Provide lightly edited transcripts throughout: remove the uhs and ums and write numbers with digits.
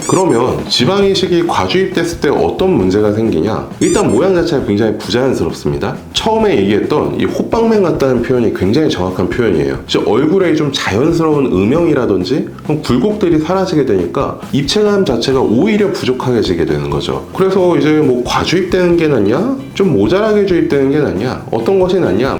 그러면 지방 이식이 과주입됐을 때 어떤 문제가 생기냐? 일단 모양 자체가 굉장히 부자연스럽습니다. 처음에 얘기했던 이 호빵맨 같다는 표현이 굉장히 정확한 표현이에요. 즉 얼굴에 좀 자연스러운 음영이라든지 굴곡들이 사라지게 되니까 입체감 자체가 오히려 부족하게 지게 되는 거죠. 그래서 이제 뭐 과주입되는 게 낫냐? 좀 모자라게 주입되는 게 낫냐? 어떤 것이 낫냐?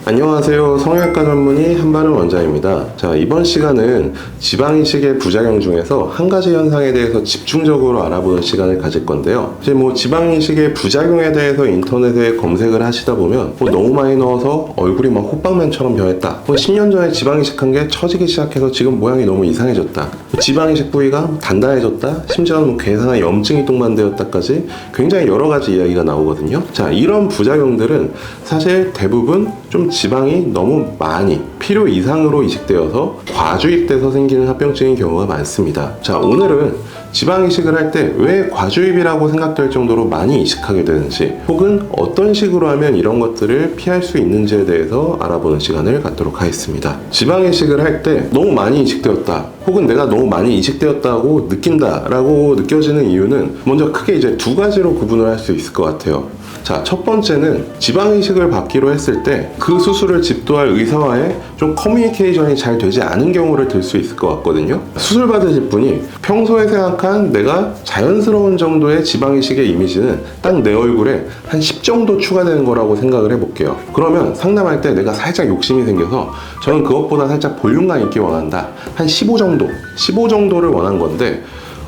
안녕하세요. 성형외과 전문의 한바른 원장입니다. 자, 이번 시간은 지방이식의 부작용 중에서 한 가지 현상에 대해서 집중적으로 알아보는 시간을 가질 건데요. 이제 뭐 지방이식의 부작용에 대해서 인터넷에 검색을 하시다 보면 뭐 너무 많이 넣어서 얼굴이 막 호빵맨처럼 변했다. 뭐 10년 전에 지방이식한 게 처지기 시작해서 지금 모양이 너무 이상해졌다. 지방이식 부위가 단단해졌다. 심지어는 뭐 괴상한 염증이 동반되었다까지 굉장히 여러 가지 이야기가 나오거든요. 자, 이런 부작용들은 사실 대부분 좀 지방이 너무 많이 필요 이상으로 이식되어서 과주입돼서 생기는 합병증인 경우가 많습니다. 자, 오늘은 지방 이식을 할 때 왜 과주입이라고 생각될 정도로 많이 이식하게 되는지, 혹은 어떤 식으로 하면 이런 것들을 피할 수 있는지에 대해서 알아보는 시간을 갖도록 하겠습니다. 지방 이식을 할 때 너무 많이 이식되었다, 혹은 내가 너무 많이 이식되었다고 느낀다라고 느껴지는 이유는 먼저 크게 이제 두 가지로 구분을 할 수 있을 것 같아요. 자, 첫 번째는 지방 이식을 받기로 했을 때 그 수술을 집도할 의사와의 좀 커뮤니케이션이 잘 되지 않은 경우를 들 수 있을 것 같거든요. 수술 받으실 분이 평소에 생각한 내가 자연스러운 정도의 지방 이식의 이미지는 딱 내 얼굴에 한 10 정도 추가되는 거라고 생각을 해볼게요. 그러면 상담할 때 내가 살짝 욕심이 생겨서 저는 그것보다 살짝 볼륨감 있게 원한다, 한 15 정도를 원한 건데,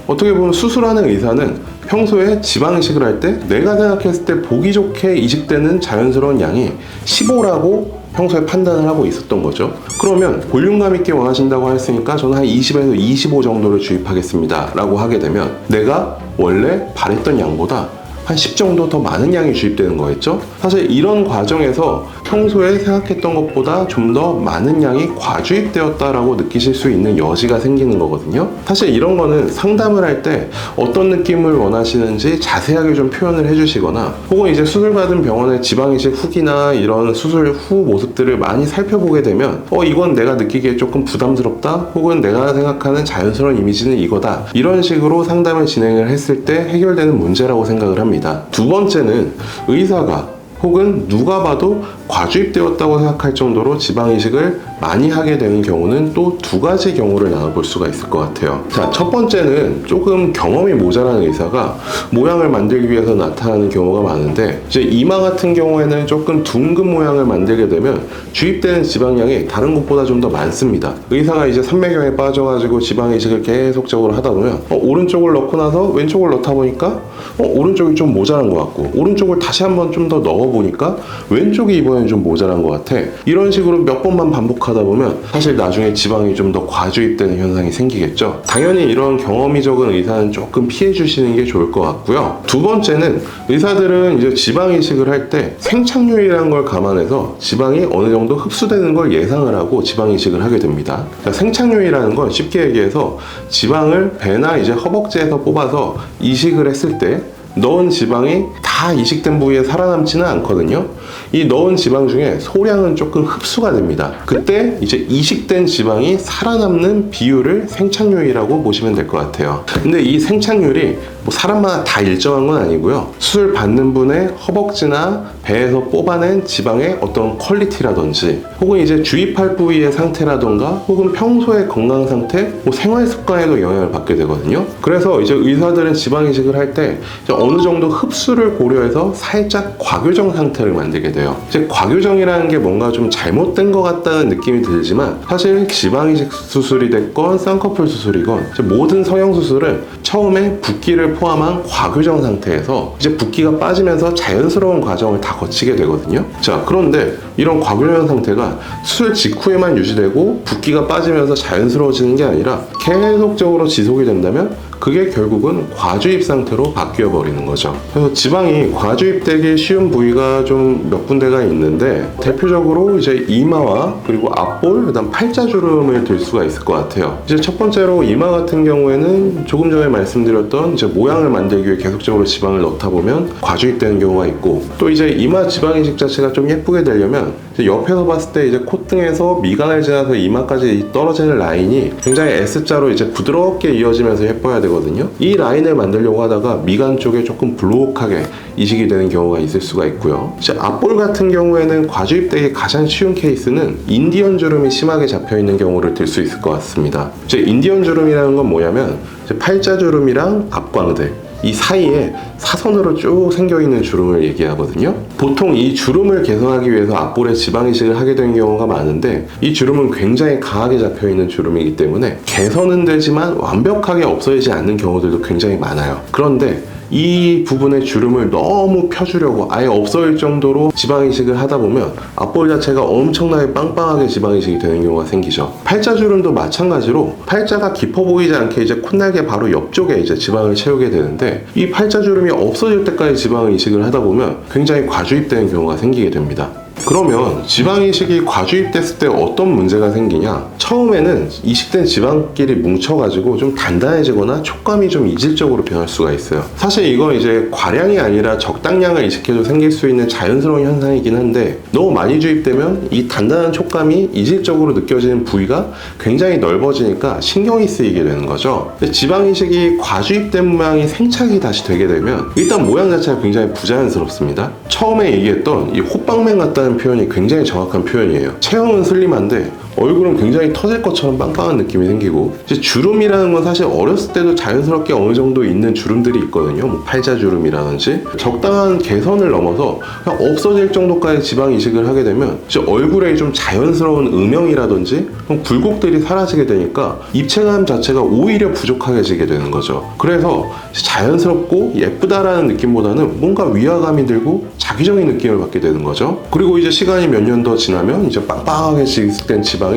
어떻게 보면 수술하는 의사는 평소에 지방 이식을 할 때 내가 생각했을 때 보기 좋게 이식되는 자연스러운 양이 15라고 평소에 판단을 하고 있었던 거죠. 그러면 볼륨감 있게 원하신다고 했으니까 저는 한 20에서 25 정도를 주입하겠습니다 라고 하게 되면 내가 원래 바랬던 양보다 한 10 정도 더 많은 양이 주입되는 거겠죠? 사실 이런 과정에서 평소에 생각했던 것보다 좀 더 많은 양이 과주입되었다라고 느끼실 수 있는 여지가 생기는 거거든요. 사실 이런 거는 상담을 할 때 어떤 느낌을 원하시는지 자세하게 좀 표현을 해주시거나, 혹은 이제 수술받은 병원의 지방이식 후기나 이런 수술 후 모습들을 많이 살펴보게 되면 이건 내가 느끼기에 조금 부담스럽다, 혹은 내가 생각하는 자연스러운 이미지는 이거다, 이런 식으로 상담을 진행을 했을 때 해결되는 문제라고 생각을 합니다. 두 번째는 의사가 혹은 누가 봐도 과주입되었다고 생각할 정도로 지방 이식을 많이 하게 되는 경우는 또 두 가지 경우를 나눠볼 수가 있을 것 같아요. 자, 첫 번째는 조금 경험이 모자란 의사가 모양을 만들기 위해서 나타나는 경우가 많은데, 이제 이마 같은 경우에는 조금 둥근 모양을 만들게 되면 주입되는 지방량이 다른 곳보다 좀 더 많습니다. 의사가 이제 삼매경에 빠져가지고 지방 이식을 계속적으로 하다 보면 오른쪽을 넣고 나서 왼쪽을 넣다 보니까 오른쪽이 좀 모자란 것 같고, 오른쪽을 다시 한번 좀 더 넣어보니까 왼쪽이 이번엔 좀 모자란 것 같아. 이런 식으로 몇 번만 반복하다 보면 사실 나중에 지방이 좀 더 과주입되는 현상이 생기겠죠. 당연히 이런 경험이 적은 의사는 조금 피해 주시는 게 좋을 것 같고요. 두 번째는 의사들은 이제 지방 이식을 할 때 생착률이라는 걸 감안해서 지방이 어느 정도 흡수되는 걸 예상을 하고 지방 이식을 하게 됩니다. 그러니까 생착률이라는 건 쉽게 얘기해서 지방을 배나 이제 허벅지에서 뽑아서 이식을 했을 때 넣은 지방이 다 이식된 부위에 살아남지는 않거든요. 이 넣은 지방 중에 소량은 조금 흡수가 됩니다. 그때 이제 이식된 지방이 살아남는 비율을 생착률이라고 보시면 될 것 같아요. 근데 이 생착률이 뭐 사람마다 다 일정한 건 아니고요. 수술 받는 분의 허벅지나 배에서 뽑아낸 지방의 어떤 퀄리티라든지, 혹은 이제 주입할 부위의 상태라던가, 혹은 평소의 건강 상태, 뭐 생활 습관에도 영향을 받게 되거든요. 그래서 이제 의사들은 지방 이식을 할 때 어느 정도 흡수를 고려해서 살짝 과교정 상태를 만들게 돼요. 이제 과교정이라는 게 뭔가 좀 잘못된 것 같다는 느낌이 들지만, 사실 지방 이식 수술이 됐건 쌍꺼풀 수술이건 모든 성형 수술은 처음에 붓기를 포함한 과교정 상태에서 이제 붓기가 빠지면서 자연스러운 과정을 다 거치게 되거든요. 자, 그런데 이런 과교정 상태가 수술 직후에만 유지되고 붓기가 빠지면서 자연스러워지는 게 아니라 계속적으로 지속이 된다면 그게 결국은 과주입 상태로 바뀌어 버리는 거죠. 그래서 지방이 과주입되기 쉬운 부위가 좀 몇 군데가 있는데, 대표적으로 이제 이마와 그리고 앞볼, 그다음 팔자주름을 들 수가 있을 것 같아요. 이제 첫 번째로 이마 같은 경우에는 조금 전에 말씀드렸던 이제 모양을 만들기 위해 계속적으로 지방을 넣다 보면 과주입되는 경우가 있고, 또 이제 이마 지방 이식 자체가 좀 예쁘게 되려면 이제 옆에서 봤을 때 이제 콧등에서 미간을 지나서 이마까지 떨어지는 라인이 굉장히 S자로 이제 부드럽게 이어지면서 예뻐야 되거든요. 이 라인을 만들려고 하다가 미간 쪽에 조금 블록하게 이식이 되는 경우가 있을 수가 있고요. 이제 앞볼 같은 경우에는 과주입되기 가장 쉬운 케이스는 인디언 주름이 심하게 잡혀있는 경우를 들 수 있을 것 같습니다. 이제 인디언 주름이라는 건 뭐냐면 이제 팔자 주름이랑 앞광대 이 사이에 사선으로 쭉 생겨있는 주름을 얘기하거든요. 보통 이 주름을 개선하기 위해서 앞볼에 지방 이식을 하게 되는 경우가 많은데 이 주름은 굉장히 강하게 잡혀있는 주름이기 때문에 개선은 되지만 완벽하게 없어지지 않는 경우들도 굉장히 많아요. 그런데 이 부분의 주름을 너무 펴주려고 아예 없어질 정도로 지방 이식을 하다 보면 앞볼 자체가 엄청나게 빵빵하게 지방 이식이 되는 경우가 생기죠. 팔자 주름도 마찬가지로 팔자가 깊어 보이지 않게 이제 콧날개 바로 옆쪽에 이제 지방을 채우게 되는데 이 팔자 주름이 없어질 때까지 지방 이식을 하다 보면 굉장히 과주입되는 경우가 생기게 됩니다. 그러면 지방 이식이 과주입됐을 때 어떤 문제가 생기냐? 처음에는 이식된 지방끼리 뭉쳐가지고 좀 단단해지거나 촉감이 좀 이질적으로 변할 수가 있어요. 사실 이건 이제 과량이 아니라 적당량을 이식해도 생길 수 있는 자연스러운 현상이긴 한데 너무 많이 주입되면 이 단단한 촉감이 이질적으로 느껴지는 부위가 굉장히 넓어지니까 신경이 쓰이게 되는 거죠. 근데 지방 이식이 과주입된 모양이 생착이 다시 되게 되면 일단 모양 자체가 굉장히 부자연스럽습니다. 처음에 얘기했던 이 호빵맨 같다는 표현이 굉장히 정확한 표현이에요. 체형은 슬림한데 얼굴은 굉장히 터질 것처럼 빵빵한 느낌이 생기고 이제 주름이라는 건 사실 어렸을 때도 자연스럽게 어느 정도 있는 주름들이 있거든요. 뭐 팔자 주름이라든지 적당한 개선을 넘어서 그냥 없어질 정도까지 지방 이식을 하게 되면 이제 얼굴에 좀 자연스러운 음영이라든지 굴곡들이 사라지게 되니까 입체감 자체가 오히려 부족하게지게 되는 거죠. 그래서 자연스럽고 예쁘다라는 느낌보다는 뭔가 위화감이 들고 자기적인 느낌을 받게 되는 거죠. 그리고 이제 시간이 몇 년 더 지나면 이제 빵빵하게 이식된 지방이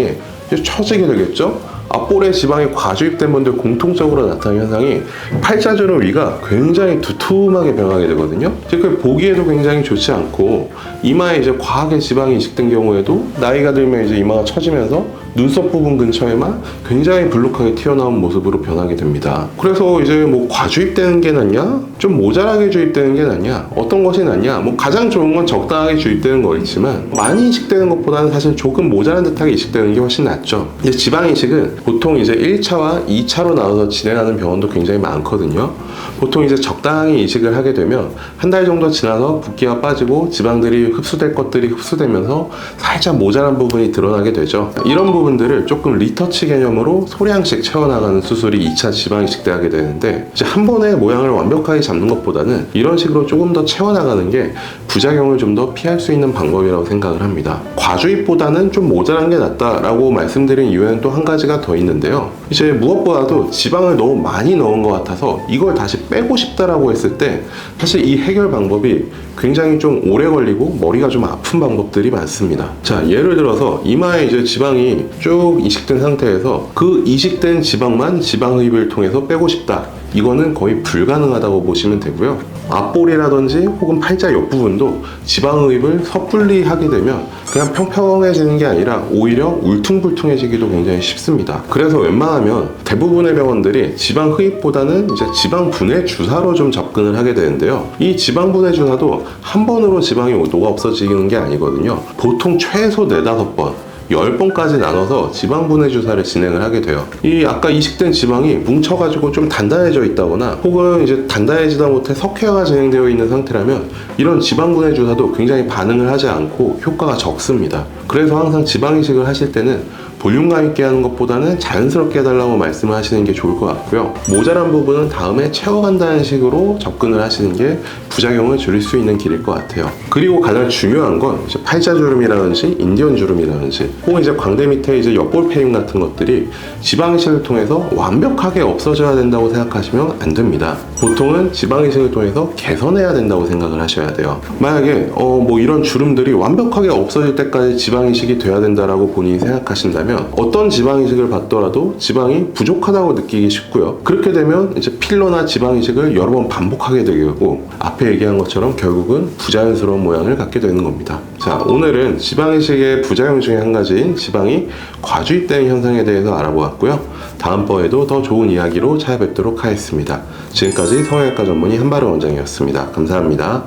이제 처지게 되겠죠. 앞볼에 지방이 과주입된 분들 공통적으로 나타나는 현상이 팔자주름 위가 굉장히 두툼하게 변하게 되거든요. 그 보기에도 굉장히 좋지 않고 이마에 이제 과하게 지방이 이식된 경우에도 나이가 들면 이제 이마가 처지면서 눈썹 부분 근처에만 굉장히 불룩하게 튀어나온 모습으로 변하게 됩니다. 그래서 이제 뭐 과주입되는 게 낫냐? 좀 모자라게 주입되는 게 낫냐? 어떤 것이 낫냐? 뭐 가장 좋은 건 적당하게 주입되는 거겠지만 많이 이식되는 것보다는 사실 조금 모자란 듯하게 이식되는 게 훨씬 낫죠. 이제 지방 이식은 보통 이제 1차와 2차로 나눠서 진행하는 병원도 굉장히 많거든요. 보통 이제 적당하게 이식을 하게 되면 한 달 정도 지나서 붓기가 빠지고 지방들이 흡수될 것들이 흡수되면서 살짝 모자란 부분이 드러나게 되죠. 이런 부분들을 조금 리터치 개념으로 소량씩 채워나가는 수술이 2차 지방 이식 때 하게 되는데 이제 한 번에 모양을 완벽하게 잡는 것보다는 이런 식으로 조금 더 채워나가는 게 부작용을 좀 더 피할 수 있는 방법이라고 생각을 합니다. 과주입보다는 좀 모자란 게 낫다라고 말씀드린 이유에는 또 한 가지가 더 있는데요. 이제 무엇보다도 지방을 너무 많이 넣은 것 같아서 이걸 다시 빼고 싶다라고 했을 때 사실 이 해결 방법이 굉장히 좀 오래 걸리고 머리가 좀 아픈 방법들이 많습니다. 자, 예를 들어서 이마에 이제 지방이 쭉 이식된 상태에서 그 이식된 지방만 지방 흡입을 통해서 빼고 싶다. 이거는 거의 불가능하다고 보시면 되고요. 앞볼이라든지 혹은 팔자 옆부분도 지방 흡입을 섣불리 하게 되면 그냥 평평해지는 게 아니라 오히려 울퉁불퉁해지기도 굉장히 쉽습니다. 그래서 웬만하면 대부분의 병원들이 지방 흡입보다는 이제 지방 분해 주사로 좀 접근을 하게 되는데요. 이 지방 분해 주사도 한 번으로 지방이 녹아 없어지는 게 아니거든요. 보통 최소 4-5번 10번까지 나눠서 지방 분해 주사를 진행을 하게 돼요. 이 아까 이식된 지방이 뭉쳐가지고 좀 단단해져 있다거나 혹은 이제 단단해지다 못해 석회화가 진행되어 있는 상태라면 이런 지방 분해 주사도 굉장히 반응을 하지 않고 효과가 적습니다. 그래서 항상 지방 이식을 하실 때는 볼륨감 있게 하는 것보다는 자연스럽게 해달라고 말씀을 하시는 게 좋을 것 같고요. 모자란 부분은 다음에 채워간다는 식으로 접근을 하시는 게 부작용을 줄일 수 있는 길일 것 같아요. 그리고 가장 중요한 건 이제 팔자주름이라든지 인디언 주름이라든지 혹은 이제 광대 밑에 이제 옆볼 패임 같은 것들이 지방 이식을 통해서 완벽하게 없어져야 된다고 생각하시면 안 됩니다. 보통은 지방 이식을 통해서 개선해야 된다고 생각을 하셔야 돼요. 만약에 뭐 이런 주름들이 완벽하게 없어질 때까지 지방 이식이 돼야 된다라고 본인이 생각하신다면 어떤 지방 이식을 받더라도 지방이 부족하다고 느끼기 쉽고요. 그렇게 되면 이제 필러나 지방 이식을 여러 번 반복하게 되고 앞에 얘기한 것처럼 결국은 부자연스러운 모양을 갖게 되는 겁니다. 자, 오늘은 지방 이식의 부작용 중에 한 가지인 지방이 과주입되는 현상에 대해서 알아보았고요. 다음번에도 더 좋은 이야기로 찾아뵙도록 하겠습니다. 지금까지 성형외과 전문의 한바른 원장이었습니다. 감사합니다.